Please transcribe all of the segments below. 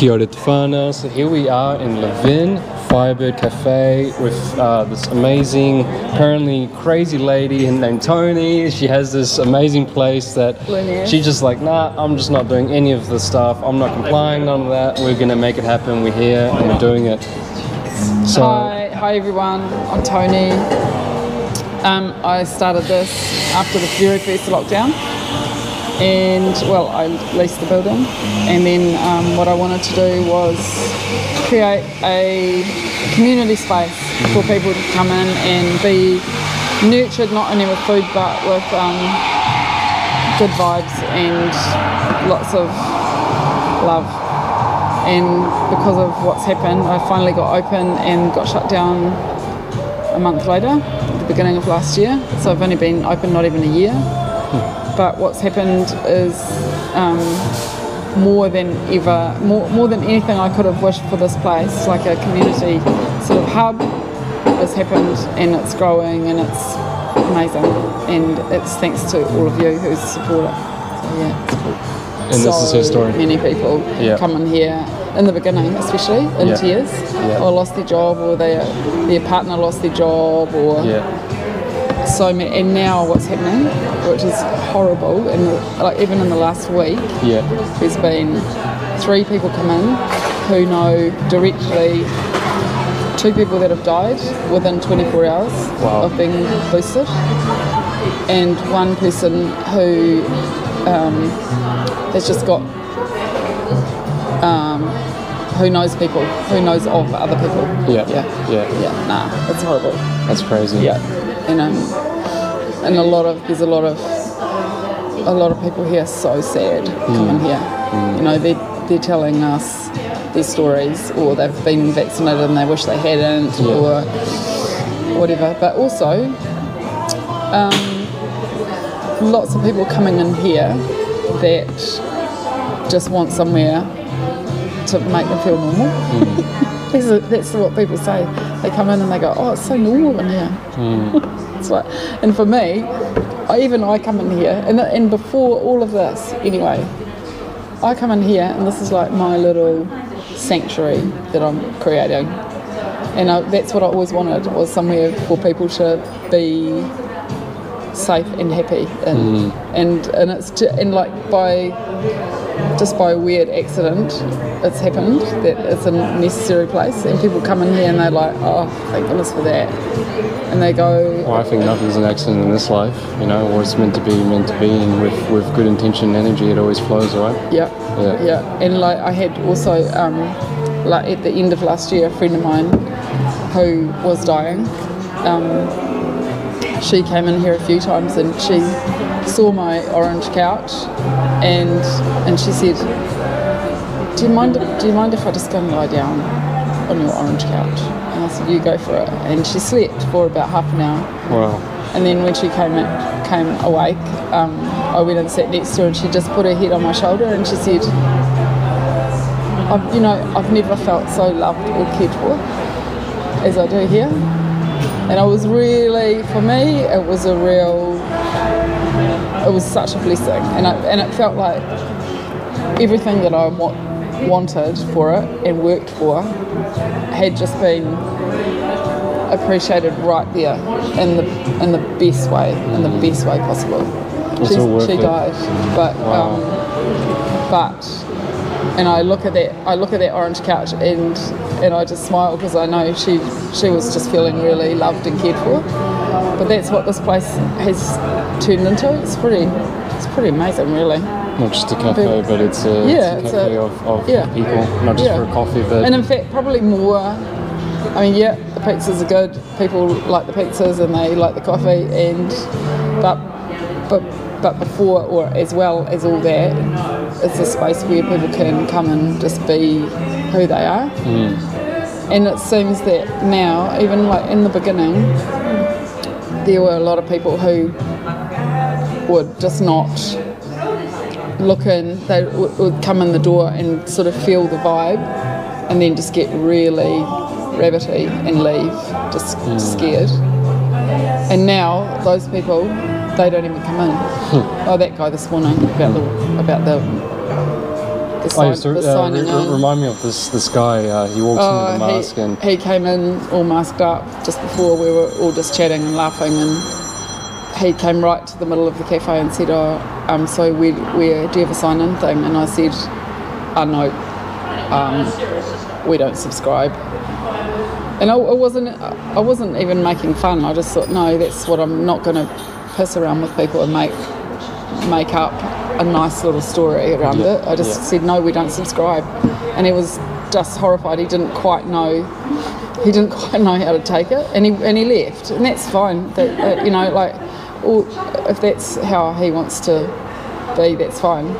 Kia ora te whānau. So here we are in Levin, Firebird Cafe with this amazing, apparently crazy lady named Toni. She has this amazing place that she's just like, nah, I'm just not doing any of this stuff. I'm not complying, none of that. We're going to make it happen. We're here and we're doing it. So, Hi everyone, I'm Toni. I started this after the very first lockdown. And well, I leased the building, and then what I wanted to do was create a community space for people to come in and be nurtured, not only with food but with good vibes and lots of love. And because of what's happened, I finally got open and got shut down a month later, at the beginning of last year. So I've only been open not even a year. But what's happened is more than anything I could have wished for this place, like a community sort of hub, has happened, and it's growing and it's amazing, and it's thanks to all of you who support it. So yeah, it's cool. And so this is her story. Many people come in here in the beginning, especially in tears, or lost their job, or their partner lost their job, or. So, and now what's happening, which is horrible, and like even in the last week, there's been 3 people come in who know directly 2 people that have died within 24 hours of being boosted, and 1 person who has just got, who knows people, who knows of other people. Nah, it's horrible. That's crazy. And there's a lot of people here so sad coming here. You know, they're telling us their stories, or they've been vaccinated and they wish they hadn't, or whatever. But also, lots of people coming in here that just want somewhere to make them feel normal. That's what people say. They come in and they go, oh, it's so normal in here. It's like, and for me, I come in here, and before all of this, anyway, I come in here and this is like my little sanctuary that I'm creating. And that's what I always wanted, was somewhere for people to be safe and happy in. And it's like just by a weird accident, it's happened that it's a necessary place, and people come in here and they're like, oh, thank goodness for that, and they go, well, I think nothing's an accident in this life, you know, or it's meant to be, and with good intention and energy it always flows, right? And like I had also like at the end of last year, a friend of mine who was dying, she came in here a few times and she saw my orange couch, and she said, do you mind if I just go and lie down on your orange couch? And I said, you go for it. And she slept for about half an hour. Wow. And then when she came awake, I went and sat next to her, and she just put her head on my shoulder and she said, I've never felt so loved or cared for as I do here. And it was really, for me, it was such a blessing, and it felt like everything that I wanted for it and worked for had just been appreciated right there in the best way, possible. She died, and I look at that orange couch and I just smile, because I know she was just feeling really loved and cared for. But that's what this place has turned into. It's pretty amazing, really. Not just a cafe, but it's a cafe of people, not just for a coffee, but... And in fact, probably more, I mean, the pizzas are good, people like the pizzas and they like the coffee, but before, or as well as all that, it's a space where people can come and just be who they are. And it seems that now, even like in the beginning, there were a lot of people who would just not look in. They would come in the door and sort of feel the vibe, and then just get really rabbity and leave, just scared. And now those people, they don't even come in. Oh, that guy this morning about the the signing in. Remind me of this guy. He walks in with a mask and he came in all masked up just before we were all just chatting and laughing, and he came right to the middle of the cafe and said, so where do you have a sign-in thing? And I said, no, we don't subscribe. And I wasn't even making fun. I just thought, no, that's what I'm not going to piss around with people and make up a nice little story around it. I just said, no, we don't subscribe. And he was just horrified. He didn't quite know how to take it, and he left, and that's fine. That if that's how he wants to be, that's fine.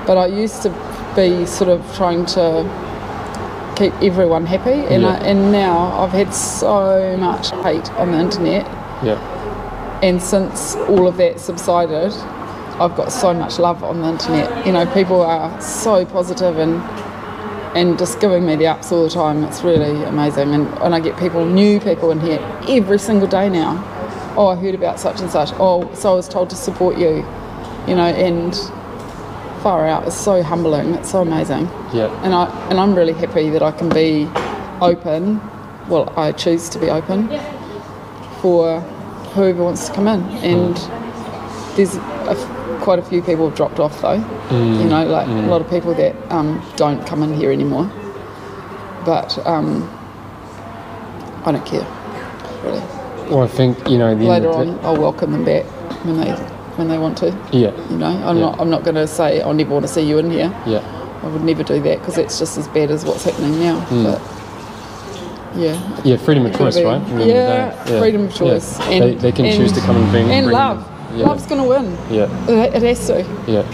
But I used to be sort of trying to keep everyone happy, and now I've had so much hate on the internet, and since all of that subsided, I've got so much love on the internet. People are so positive and just giving me the ups all the time. It's really amazing, and I get new people in here every single day now. Oh, I heard about such and such. Oh, so I was told to support you, and far out. It's so humbling. It's so amazing. Yeah. And I'm really happy that I can be open. Well, I choose to be open for whoever wants to come in. And there's quite a few people have dropped off though. A lot of people that don't come in here anymore. But I don't care, really. Well, I think later on I'll welcome them back when they want to. Yeah. I'm not going to say I never want to see you in here. Yeah. I would never do that because it's just as bad as what's happening now. But freedom of choice, right? Freedom of choice. Yeah. And they can choose to come and bring love. Love's going to win. Yeah. It has to. Yeah.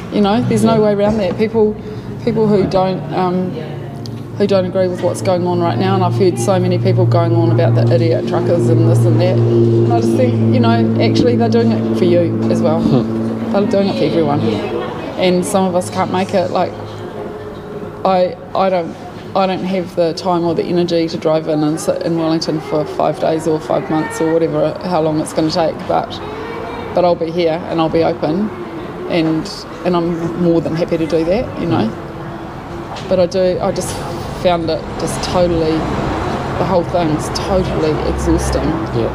There's no way around that. People who don't agree with what's going on right now, and I've heard so many people going on about the idiot truckers and this and that, and I just think, actually they're doing it for you as well. They're doing it for everyone, and some of us can't make it. Like I don't have the time or the energy to drive in and sit in Wellington for 5 days or 5 months or whatever, how long it's going to take, but I'll be here and I'll be open, and I'm more than happy to do that, But I just found it just totally, the whole thing's totally exhausting. Yeah.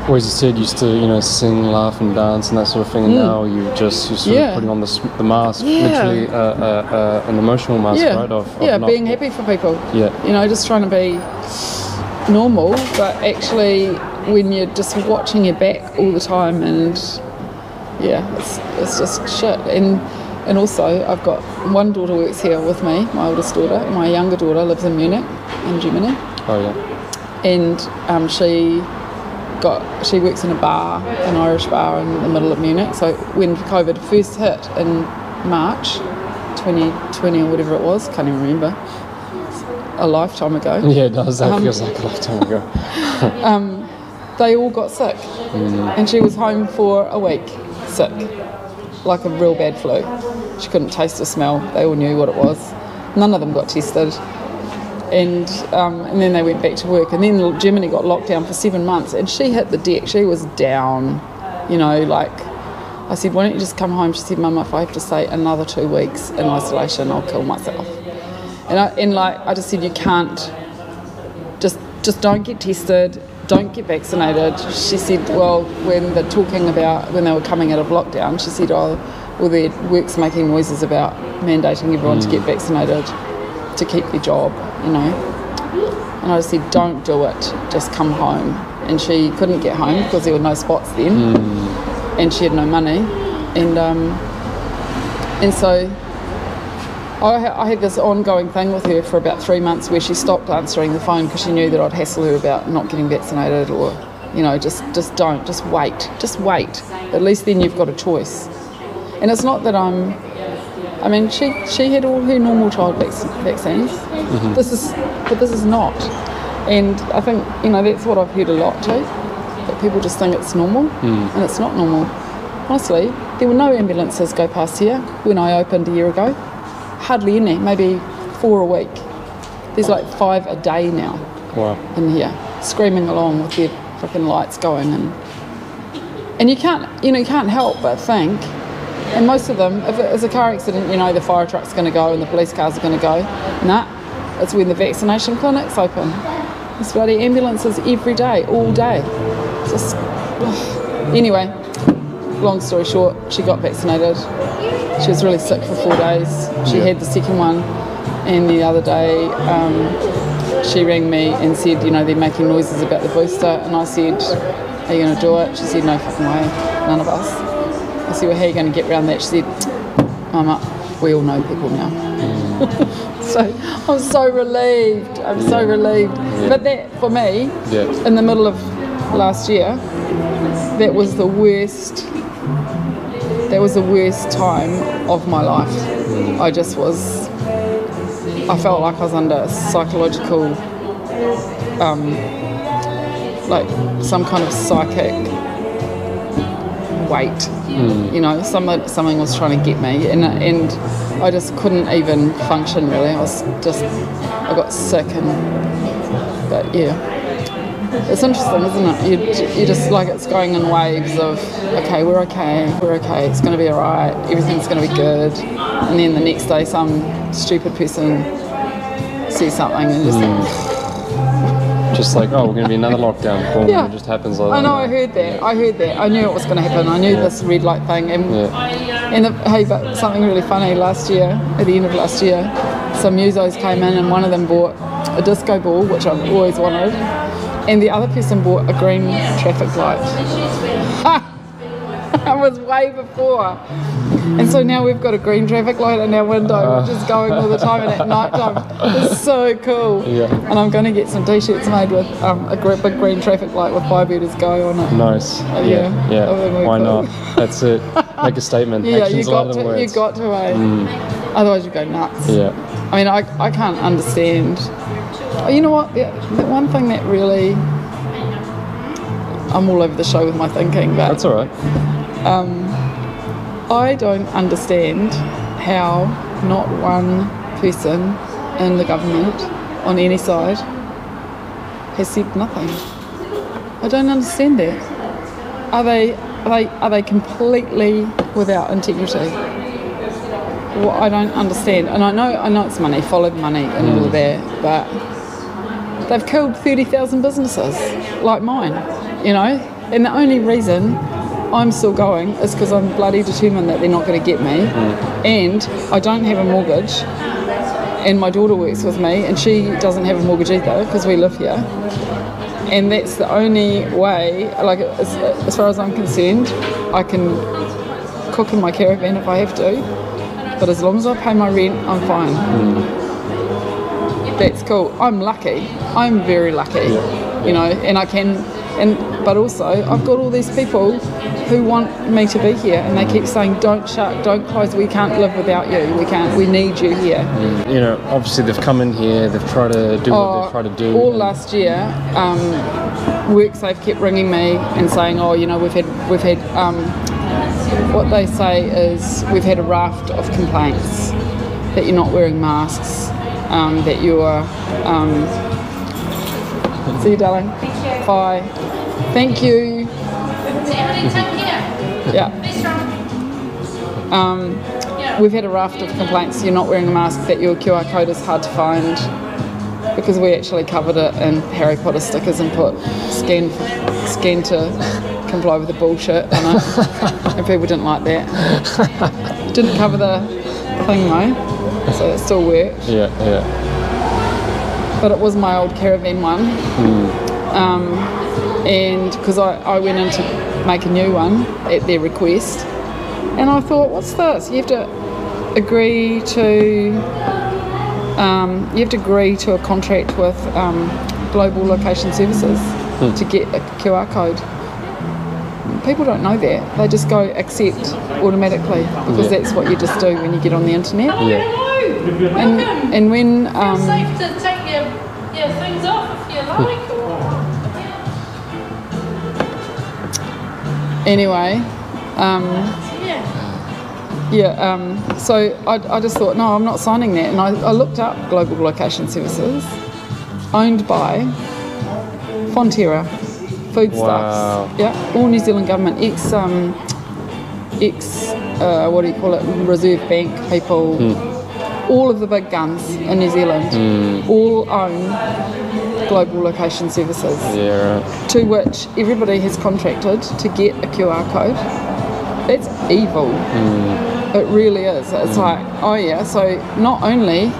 Well, as you said, you used to, sing, laugh and dance and that sort of thing, and now you're sort of putting on the mask, literally an emotional mask, right? Of being happy for people. Yeah. Just trying to be normal, but actually when you're just watching your back all the time, and it's just shit. And also, I've got one daughter works here with me, my oldest daughter, and my younger daughter lives in Munich, in Germany. Oh yeah. And she works in a bar, an Irish bar in the middle of Munich. So when COVID first hit in March 2020 or whatever it was, can't even remember, a lifetime ago. Yeah, it does. That feels like a lifetime ago. They all got sick, and she was home for a week, sick, like a real bad flu. She couldn't taste or smell. They all knew what it was. None of them got tested, and then they went back to work. And then Germany got locked down for 7 months, and she hit the deck. She was down, I said, why don't you just come home? She said, Mum, if I have to stay another 2 weeks in isolation, I'll kill myself. And I just said, you can't, just don't get tested, don't get vaccinated. She said, well, when they were coming out of lockdown, she said, their work's making noises about mandating everyone to get vaccinated to keep their job, And I just said, don't do it, just come home. And she couldn't get home because there were no spots then, and she had no money. And so I had this ongoing thing with her for about 3 months where she stopped answering the phone because she knew that I'd hassle her about not getting vaccinated, or, just wait. At least then you've got a choice. And it's not that she had all her normal child vaccines. This is not. And I think, that's what I've heard a lot too, that people just think it's normal, and it's not normal. Honestly, there were no ambulances go past here when I opened a year ago. Hardly any, maybe 4 a week. There's like 5 a day now. Wow. In here, screaming along with their freaking lights going, and you can't help but think, And most of them, if it's a car accident, you know the fire truck's going to go and the police cars are going to go. Nah, it's when the vaccination clinic's open. There's bloody ambulances every day, all day. Just, anyway, long story short, she got vaccinated. She was really sick for 4 days. She had the second one, and the other day she rang me and said, you know, they're making noises about the booster, and I said, are you going to do it? She said, no fucking way, none of us. I said, well, how are you going to get around that? She said, Mama, we all know people now. So I'm so relieved. I'm so relieved. Yeah. But that, for me, in the middle of last year, that was the worst. That was the worst time of my life. I just was. I felt like I was under psychological, like some kind of psychic weight. You know, something was trying to get me, and I just couldn't even function really. I got sick, but yeah, it's interesting, isn't it? You just like, it's going in waves of okay, we're okay, it's going to be alright, everything's going to be good, and then the next day some stupid person says something and just like, oh, we're going to be another lockdown. Boom, it just happens like that. I know, I heard that. I knew it was going to happen. I knew this red light thing. Hey, but something really funny, last year, at the end of last year, some musos came in and one of them bought a disco ball, which I've always wanted, and the other person bought a green traffic light. It was way before. And so now we've got a green traffic light in our window, which is going all the time, and at night time. It's so cool. Yeah. And I'm going to get some t-shirts made with a big green traffic light with Firebird Go on it. Nice. Yeah. Why not? That's it. Make a statement. Yeah, Actions louder than words. You got to, otherwise you go nuts. Yeah. I mean, I can't understand. You know what? The one thing that really, I'm all over the show with my thinking, but that's all right. I don't understand how not one person in the government on any side has said nothing. I don't understand that. Are they completely without integrity? Well, I don't understand. And I know it's money, follow the money and all of that, but they've killed 30,000 businesses like mine, you know? And the only reason I'm still going is because I'm bloody determined that they're not going to get me, and I don't have a mortgage, and my daughter works with me and she doesn't have a mortgage either because we live here, and that's the only way, like, as far as I'm concerned, I can cook in my caravan if I have to, but as long as I pay my rent, I'm fine. That's cool. I'm lucky. I'm very lucky, you know, and I can, but also I've got all these people who want me to be here, and they keep saying, don't shut, don't close, we can't live without you, we need you here. You know, obviously they've come in here, they've tried to do what they've tried to do. All last year, WorkSafe kept ringing me and saying, oh, you know, we've had what they say is, we've had a raft of complaints that you're not wearing masks, that you're, see you, darling, bye, thank you. Yeah. We've had a raft of complaints. You're not wearing a mask, that your QR code is hard to find, because we actually covered it in Harry Potter stickers and put scan to comply with the bullshit on it, and people didn't like that. Didn't cover the thing though, so it still worked. Yeah. But it was my old caravan one. And because I went in to make a new one at their request, and I thought, what's this? You have to agree to a contract with Global Location Services to get a QR code. People don't know that. They just go accept automatically, because that's what you just do when you get on the internet. And when it's safe to take your things off if you like. Anyway, so I just thought, no, I'm not signing that. And I looked up Global Location Services, owned by Fonterra Foodstuffs. Wow. Yeah, all New Zealand government, Reserve Bank people, all of the big guns in New Zealand, all own global location services, to which everybody has contracted to get a QR code. That's evil. It really is. It's like, oh yeah, so not only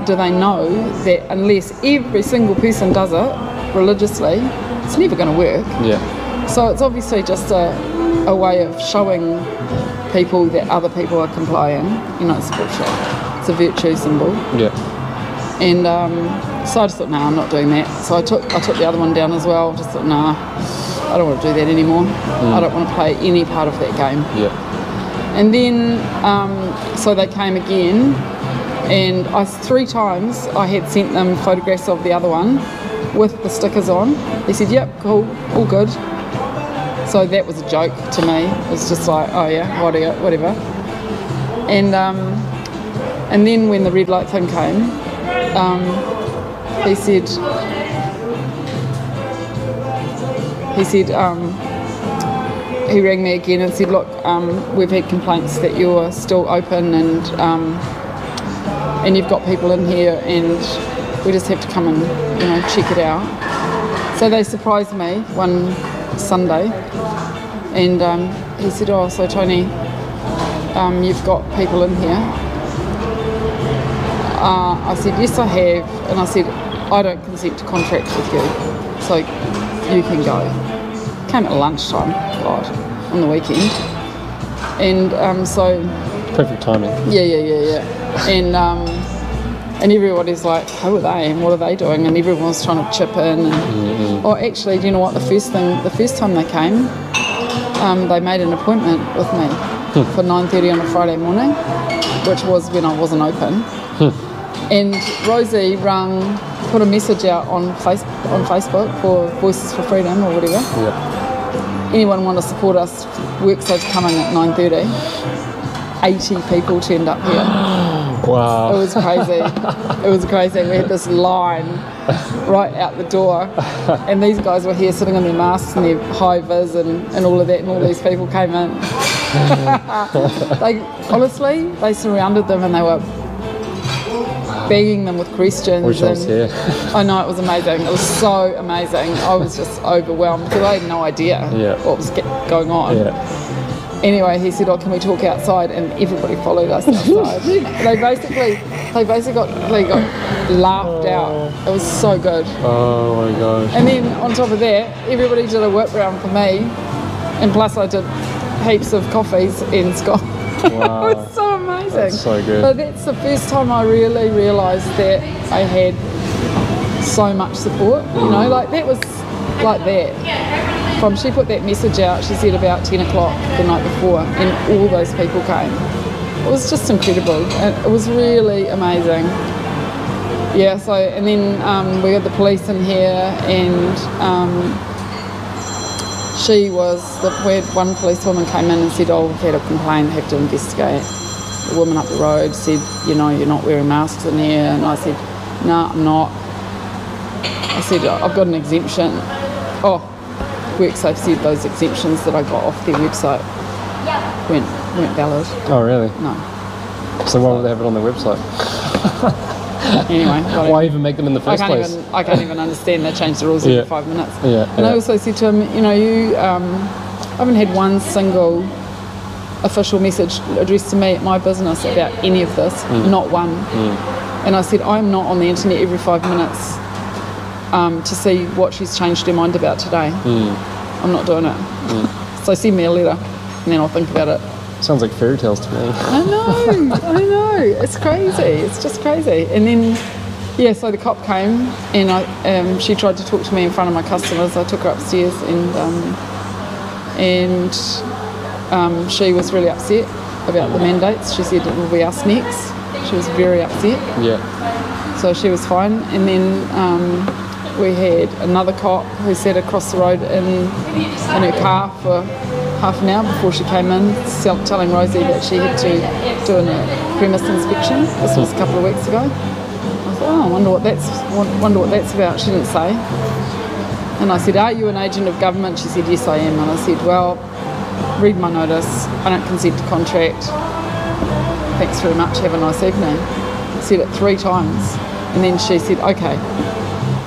do they know that unless every single person does it religiously, it's never going to work. So it's obviously just a way of showing people that other people are complying. You know, it's bullshit. It's a virtue symbol. And so I just thought, nah, I'm not doing that. So I took the other one down as well. Just thought, nah, I don't want to do that anymore. I don't want to play any part of that game. And then, so they came again, and 3 times I had sent them photographs of the other one with the stickers on. They said, yep, cool, all good. So that was a joke to me. It was just like, oh yeah, whatever. And then when the red light thing came, he said, he rang me again and said, look, we've had complaints that you're still open and you've got people in here and we just have to come and, you know, check it out. So they surprised me one Sunday and he said, oh, so Toni, you've got people in here. I said, yes, I have. And I said, I don't consent to contract with you, so you can go. Came at lunchtime, God, on the weekend. And so... Perfect timing. Yeah. And everybody's like, who are they and what are they doing? And everyone was trying to chip in. And, oh, actually, do you know what? The first time they came, they made an appointment with me for 9:30 on a Friday morning, which was when I wasn't open. And Rosie put a message out on Facebook for Voices for Freedom or whatever. Anyone want to support us? Worksave's coming at 9:30. 80 people turned up here. Wow. It was crazy. We had this line right out the door, and these guys were here sitting in their masks and their high vis and all of that, and all these people came in. They surrounded them and they were begging them with questions. I know, it was amazing. It was so amazing. I was just overwhelmed because I had no idea what was going on. Anyway, he said, oh, can we talk outside? And everybody followed us outside. They basically got laughed out. It was so good. Oh my gosh. And then on top of that, everybody did a whip round for me. And plus I did heaps of coffees and scotch. Wow. It was so amazing. That's so good. But that's the first time I really realised that I had so much support. You know, like that was like that. She put that message out, she said about 10 o'clock the night before, and all those people came. It was just incredible. It was really amazing. Yeah, so, and then we had the police in here, and we had one policewoman came in and said, oh, we've had a complaint, have to investigate. The woman up the road said, you know, you're not wearing masks in here, and I said, no, I'm not. I said, I've got an exemption. Oh, WorkSafe said those exemptions that I got off their website weren't valid. Oh, really? No. So why would they have it on their website? Anyway. Why even make them in the first place? I can't even understand. They changed the rules every 5 minutes. And I also said to him, you know, you haven't had one single official message addressed to me at my business about any of this, not one. And I said, I'm not on the internet every 5 minutes to see what she's changed her mind about today. I'm not doing it. So send me a letter and then I'll think about it. Sounds like fairy tales to me. I know. It's crazy. It's just crazy. And then, so the cop came and she tried to talk to me in front of my customers. I took her upstairs and she was really upset about the mandates. She said it will be us next. She was very upset. So she was fine. And then we had another cop who sat across the road in her car for half an hour before she came in, telling Rosie that she had to do a premise inspection. This was a couple of weeks ago. I thought, oh, I wonder what that's about. She didn't say. And I said, are you an agent of government? She said, yes, I am. And I said, well, read my notice, I don't consent to contract, thanks very much, have a nice evening. Said it 3 times, and then she said, okay.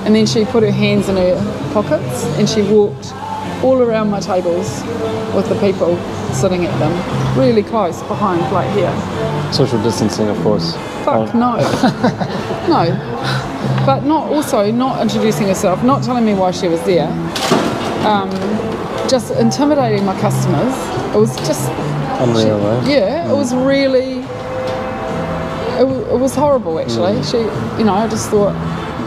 And then she put her hands in her pockets and she walked all around my tables with the people sitting at them, really close behind, like here. Social distancing, of course. Fuck no. No. But not introducing herself, not telling me why she was there. Just intimidating my customers. It was just unreal, right? Yeah, it was really. It was horrible, actually. She, I just thought,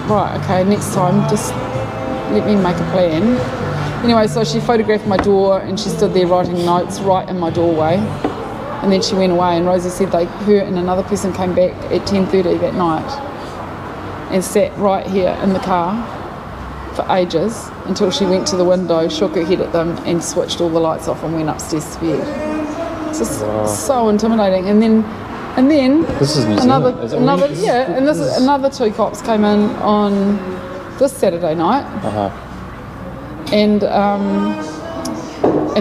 right, okay, next time, just let me make a plan. Anyway, so she photographed my door and she stood there writing notes right in my doorway. And then she went away, and Rosie said her and another person came back at 10:30 that night and sat right here in the car for ages until she went to the window, shook her head at them and switched all the lights off and went upstairs to bed. It's just so intimidating. And then this is New Zealand. another 2 cops came in on this Saturday night. And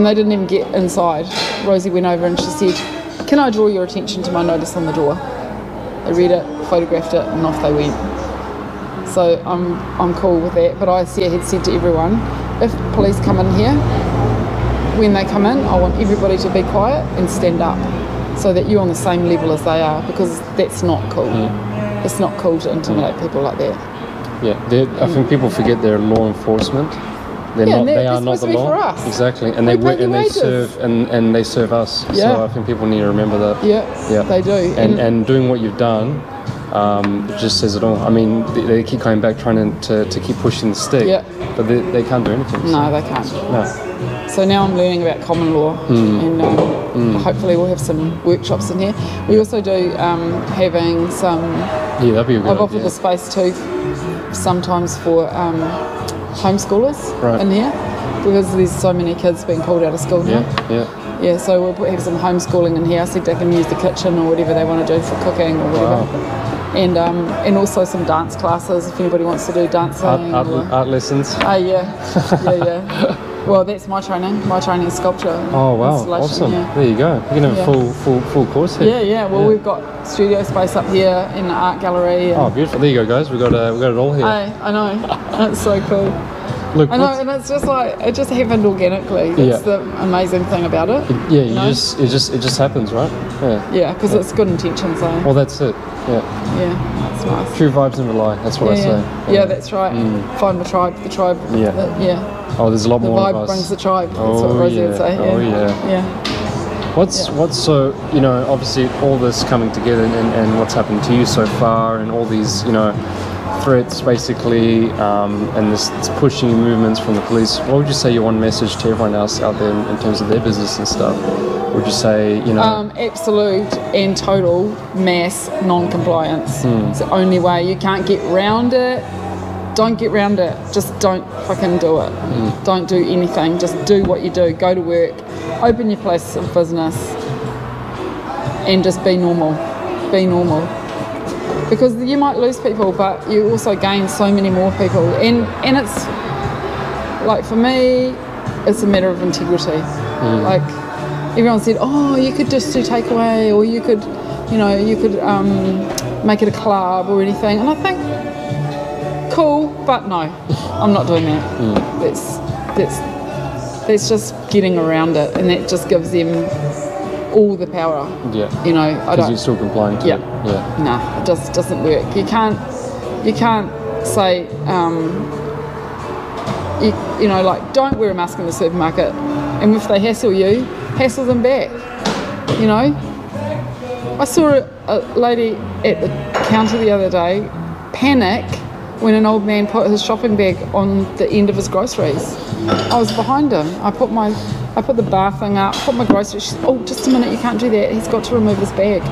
they didn't even get inside. Rosie went over and she said, can I draw your attention to my notice on the door? They read it, photographed it, and off they went. So I'm cool with that. But I had said to everyone, if police come in here, when they come in, I want everybody to be quiet and stand up so that you're on the same level as they are, because that's not cool. It's not cool to intimidate people like that. Yeah, I think people forget they're law enforcement. They are not the law. For us. Exactly, and they serve us. Yeah. So I think people need to remember that. Yeah, they do. And doing what you've done, it just says it all. I mean, they keep coming back trying to keep pushing the stick, but they can't do anything. No, they can't. No. So now I'm learning about common law, and hopefully we'll have some workshops in here. We also do having some. Yeah, that'd be a good I've offered the space too, sometimes for homeschoolers in here, because there's so many kids being pulled out of school now. Yeah, so we'll have some homeschooling in here. I said they can use the kitchen or whatever they want to do for cooking or whatever. And also some dance classes if anybody wants to do dancing. Art lessons. Yeah. Well, that's my training. My training is sculpture. Oh wow, awesome! Yeah. There you go. You can have a full course here. Yeah. Well, we've got studio space up here in the art gallery. Oh, beautiful! There you go, guys. We've got it all here. I know. It's so cool. Look, I know, and it's just like it just happened organically. That's the amazing thing about it. It just happens, right? Yeah, because it's good intentions. Well, that's it. Yeah, that's nice. True vibes never lie. That's what I say. Yeah, that's right. Find the tribe. The tribe. Oh, there's a lot more of us. The vibe brings the tribe. That's what Rosie would say. Yeah. What's so, obviously all this coming together and what's happened to you so far, and all these, threats basically, and this pushing movements from the police. What would you say your one message to everyone else out there in terms of their business and stuff? Would you say, absolute and total mass non-compliance. It's the only way. You can't get round it. Don't get round it. Just don't fucking do it. Don't do anything. Just do what you do. Go to work. Open your place of business. And just be normal. Be normal. Because you might lose people, but you also gain so many more people. And it's, like for me, it's a matter of integrity. Like, everyone said, oh, you could just do takeaway, or you could, make it a club or anything. And I think, cool, but no, I'm not doing that. That's just getting around it, and that just gives them all the power. I don't. Because you're still complying to it. Nah, it just doesn't work. You can't say, don't wear a mask in the supermarket, and if they hassle you, hassle them back. I saw a lady at the counter the other day panic when an old man put his shopping bag on the end of his groceries. I was behind him. I put the bar thing up, put my groceries. She said, oh, just a minute, you can't do that. He's got to remove his bag.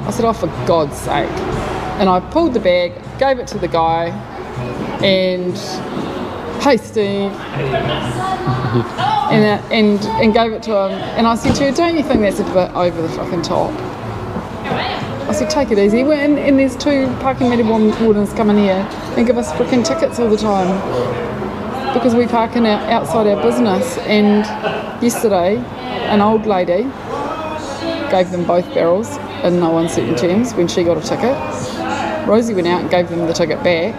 I said, oh, for God's sake. And I pulled the bag, gave it to the guy, and, hey, Steve, and gave it to him. And I said to her, don't you think that's a bit over the fucking top? I said, take it easy. And there's 2 parking meter wardens come in here and give us freaking tickets all the time because we park outside our business. And yesterday, an old lady gave them both barrels in no uncertain terms when she got a ticket. Rosie went out and gave them the ticket back.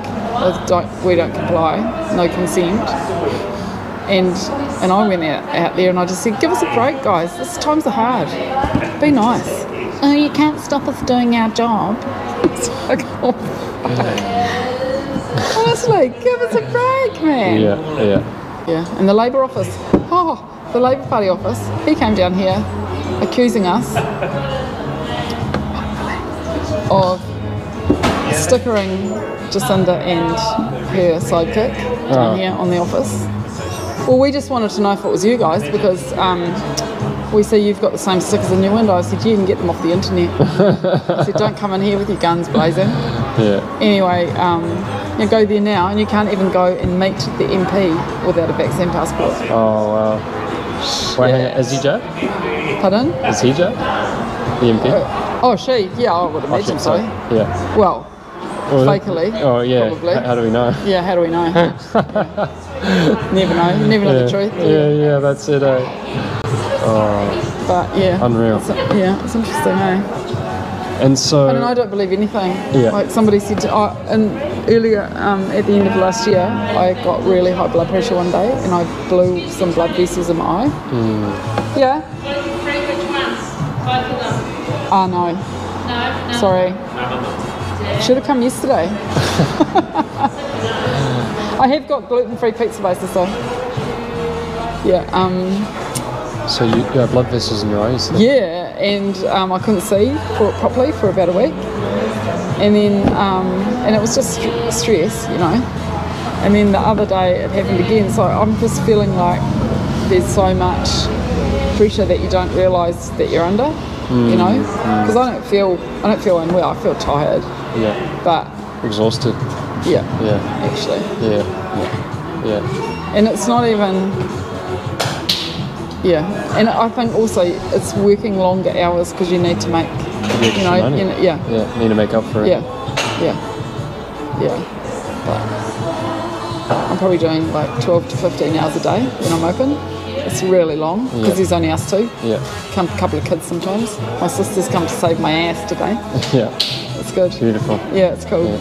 We don't comply, no consent. And I went out there and I just said, give us a break, guys. This times are hard. Be nice. Oh, you can't stop us doing our job. It's like, honestly, give us a break, man. Yeah. And the Labour office, the Labour Party office, he came down here accusing us of stickering Jacinda and her sidekick down here on the office. Well, we just wanted to know if it was you guys because we see you've got the same stickers in your window. I said, you can get them off the internet. I said, don't come in here with your guns blazing. Yeah. Anyway, you go there now and you can't even go and meet the MP without a vaccine passport. Oh, wow. Wait, hang on. Is he Joe? Pardon? Is he Joe? The MP? Oh, she? Yeah, I would imagine so. Yeah. Well, fakely. Oh, yeah. Probably. How do we know? Yeah, how do we know? Never know. Never know the truth. Yeah, that's it. Oh, but yeah. Unreal. It's interesting, eh? And so... And I don't believe anything. Yeah. Like somebody said, earlier at the end of last year, I got really high blood pressure one day and I blew some blood vessels in my eye. Yeah? Which ones? Both of them? Oh, no. No? Sorry. Should have come yesterday. I have got gluten-free pizza bases though. Yeah. So you have blood vessels in your eyes? Yeah, and I couldn't see properly for about a week, and then and it was just stress, you know. And then the other day it happened again. So I'm just feeling like there's so much pressure that you don't realise that you're under, you know. Because I don't feel unwell. I feel tired. Yeah. But exhausted. Yeah. Yeah. Actually. Yeah. And it's not even. Yeah, and I think also it's working longer hours because you need to make, you know, need to make up for it. Yeah. But I'm probably doing like 12 to 15 hours a day when I'm open. It's really long because there's only us two. Yeah. Come a couple of kids sometimes. My sister's come to save my ass today. Yeah. It's good. Beautiful. Yeah, it's cool.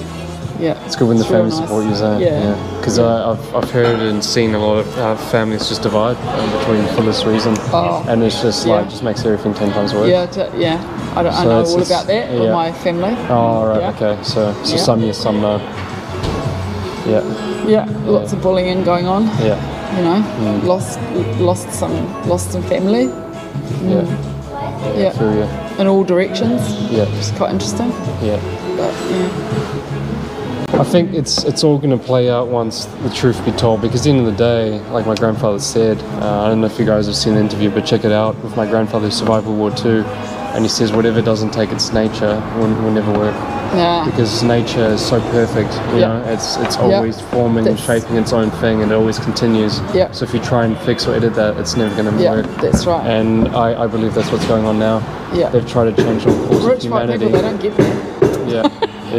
Yeah. It's good when the family nice. support you, because I've heard and seen a lot of families just divide between for this reason, and it's just like just makes everything 10 times worse. I know all about that with my family. Oh right, okay. So some yes, some no. Yeah. Lots of bullying going on. Yeah. You know, lost some family. Yeah. True, in all directions. Yeah. It's quite interesting. Yeah. But I think it's all going to play out once the truth be told, because at the end of the day, like my grandfather said, I don't know if you guys have seen the interview, but check it out, with my grandfather who survived World War II, and he says whatever doesn't take its nature will never work. Yeah. Because nature is so perfect, you know, it's always forming and shaping its own thing, and it always continues. Yeah. So if you try and fix or edit that, it's never going to work. That's right. And I believe that's what's going on now. Yeah. They've tried to change the course of humanity. Rich white people, they don't get that. Yeah. I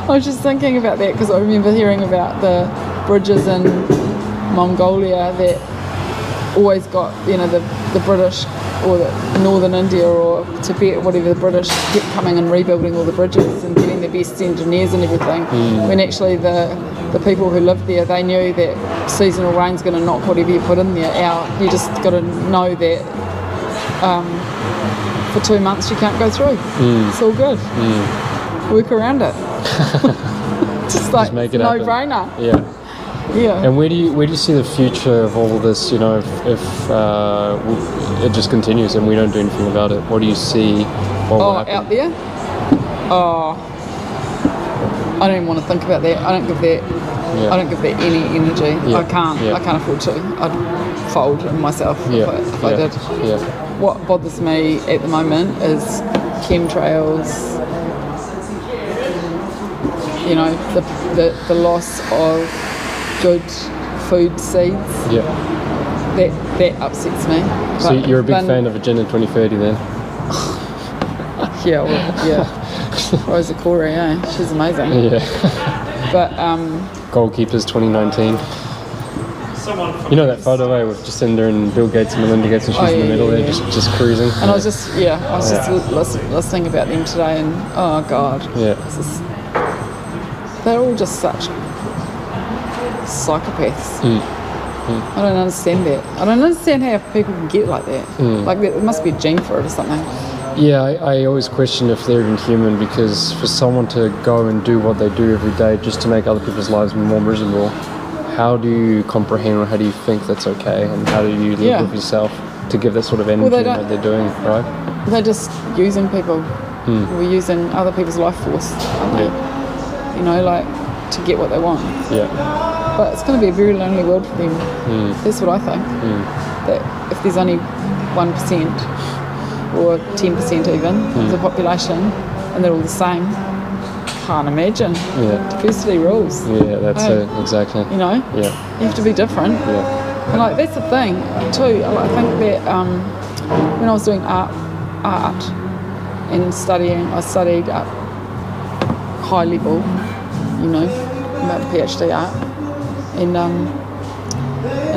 was just thinking about that because I remember hearing about the bridges in Mongolia that always got, you know, the British or the Northern India or Tibet or whatever, the British kept coming and rebuilding all the bridges and getting the best engineers and everything, when actually the people who lived there, they knew that seasonal rain's going to knock whatever you put in there out. You just got to know that for 2 months you can't go through. It's all good. Work around it. just make it no-brainer. Yeah. And where do you see the future of all this? You know, if it just continues and we don't do anything about it, what do you see? Out there? I don't even want to think about that. I don't give that any energy. I can't afford to. I'd fold in myself if I did. Yeah. What bothers me at the moment is chemtrails. You know, the loss of good food seeds. Yeah. That upsets me. So you're a big fan of Agenda 2030 then? Rosa Corey, She's amazing. Yeah. But Goalkeepers 2019. You know that photo with Jacinda and Bill Gates and Melinda Gates, and she's in the middle there, just cruising. And I was just listening about them today, and oh god, they're all just such psychopaths. I don't understand that. I don't understand how people can get like that. Like there must be a gene for it or something. Yeah, I always question if they're even human, because for someone to go and do what they do every day just to make other people's lives more miserable, how do you comprehend, or how do you think that's okay, and how do you live with yourself to give that sort of energy in what they're doing, right? They're just using people. We're using other people's life force, aren't they? You know, like to get what they want. Yeah. But it's going to be a very lonely world for them. That's what I think. That if there's only 1% or 10% even of the population, and they're all the same, can't imagine. Diversity rules. Yeah, that's it, exactly. You know, you have to be different. And like that's the thing too. I think that when I was doing art and studying, I studied at high level, you know, about PhD art, and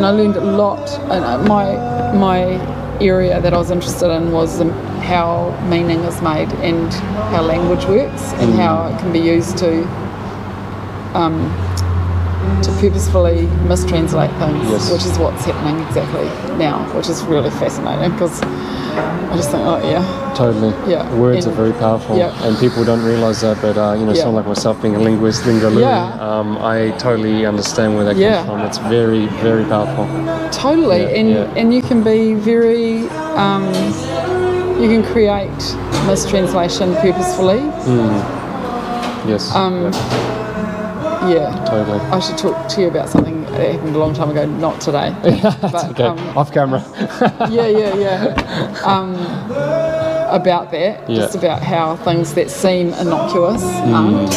I learned a lot. And my area that I was interested in was how meaning is made, and how language works, and how it can be used to purposefully mistranslate things, which is what's happening exactly now, which is really fascinating, because I just think, totally. Words are very powerful, and people don't realise that, but you know, someone like myself being a linguist, lingaloo, I totally understand where that comes from. It's very, very powerful. Totally, and you can be very, you can create mistranslation purposefully. Yes. Totally. I should talk to you about something that happened a long time ago, not today. But, okay. Off camera. About that, just about how things that seem innocuous aren't.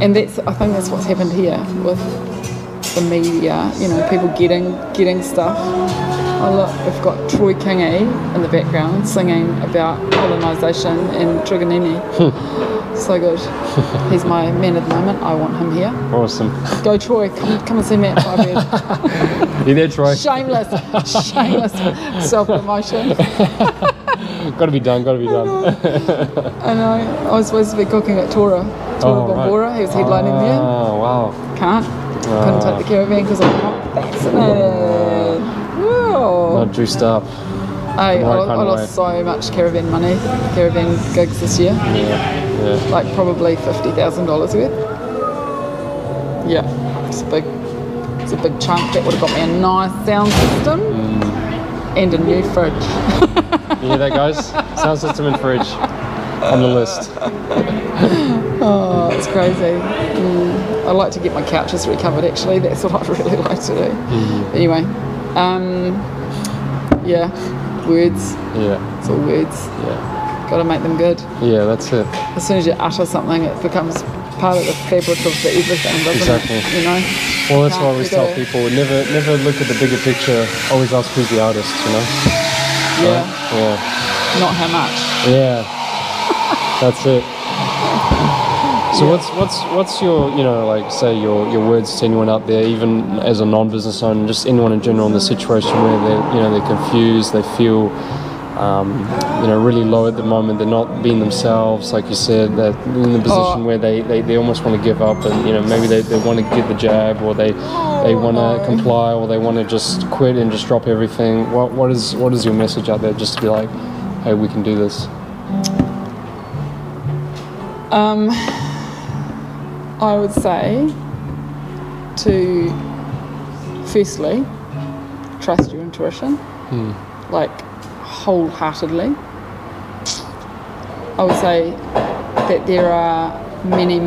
And I think that's what's happened here with the media. You know, people getting stuff. Oh look, we've got Troy Kingi in the background singing about colonisation in Truganini. So good. He's my man at the moment. I want him here. Awesome. Go Troy, come and see me at Firebird. You there, Troy? Shameless self-promotion. Gotta be done. I know. I was supposed to be cooking at Tora Bombora. He was headlining there. Oh, wow. Can't. Couldn't take the caravan because I'm not vaccinated. Not juiced up. I lost so much caravan gigs this year. Like probably $50,000 worth. It's a big chunk. That would have got me a nice sound system and a new fridge. You hear that, guys? Sound system and fridge on the list. Oh, it's crazy. I like to get my couches recovered, actually. That's what I really like to do. Anyway, words. It's all words. Got to make them good. That's it. As soon as you utter something, it becomes part of the fabric of the everything, doesn't it? You know. Well, that's why I always tell people: never look at the bigger picture. Always ask who's the artist. You know. Not how much. That's it. So what's your, you know, like say your words to anyone out there, even as a non-business owner, just anyone in general in the situation where they're confused, they feel really low at the moment, they're not being themselves, like you said, they're in the position where they almost want to give up, and you know, maybe they want to get the jab, or they want to comply, or they want to just quit and just drop everything. What is your message out there, just to be like, hey, we can do this? I would say to firstly trust your intuition, like wholeheartedly. I would say that there are many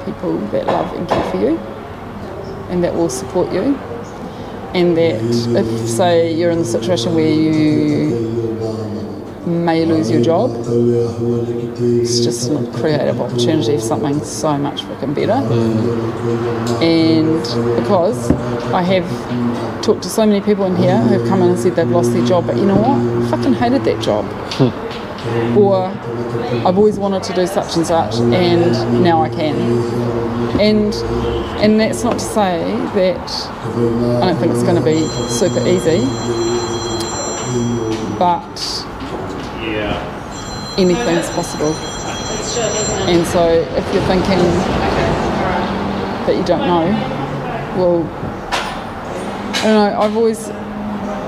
people that love and care for you and that will support you, and that if, say, you're in the situation where you may lose your job, it's just a creative opportunity for something so much fucking better. And because I have talked to so many people in here who've come in and said they've lost their job, but you know what? I fucking hated that job. or I've always wanted to do such and such, and now I can. And that's not to say that I don't think it's going to be super easy, but anything's possible. And so if you're thinking that you don't know, well, I don't know,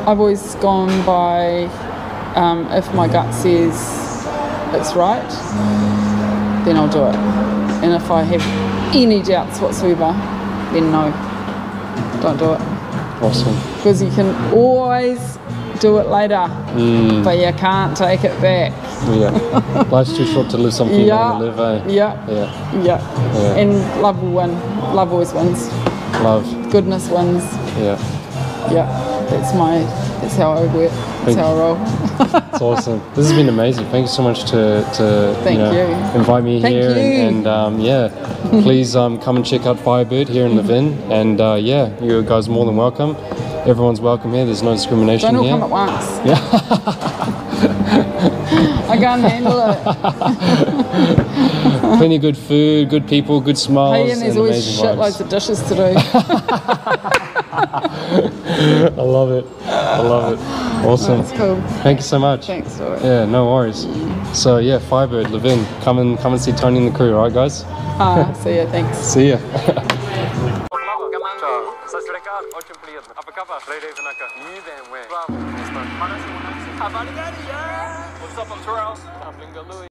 I've always gone by if my gut says it's right, then I'll do it. And if I have any doubts whatsoever, then no, don't do it. Awesome. Because you can always do it later, but you can't take it back. Yeah. Life's too short to live something you don't want to live, eh? Yeah. And love will win. Love always wins. Love. Goodness wins. Yeah. That's how I work. That's how I roll. It's awesome. This has been amazing. Thank you so much to invite me here. And please come and check out Firebird here in Levin. And you guys are more than welcome. Everyone's welcome here. There's no discrimination here. Don't all come at once. Yeah. I can't handle it. Plenty of good food, good people, good smiles. Hey, and there's always shitloads of dishes to do. I love it. Awesome. That's cool. Thank you so much. Thanks for it. Yeah, no worries. So Firebird, Levin, come and see Toni and the crew, alright guys? See ya, thanks. See ya. What's up, I'm Terrell.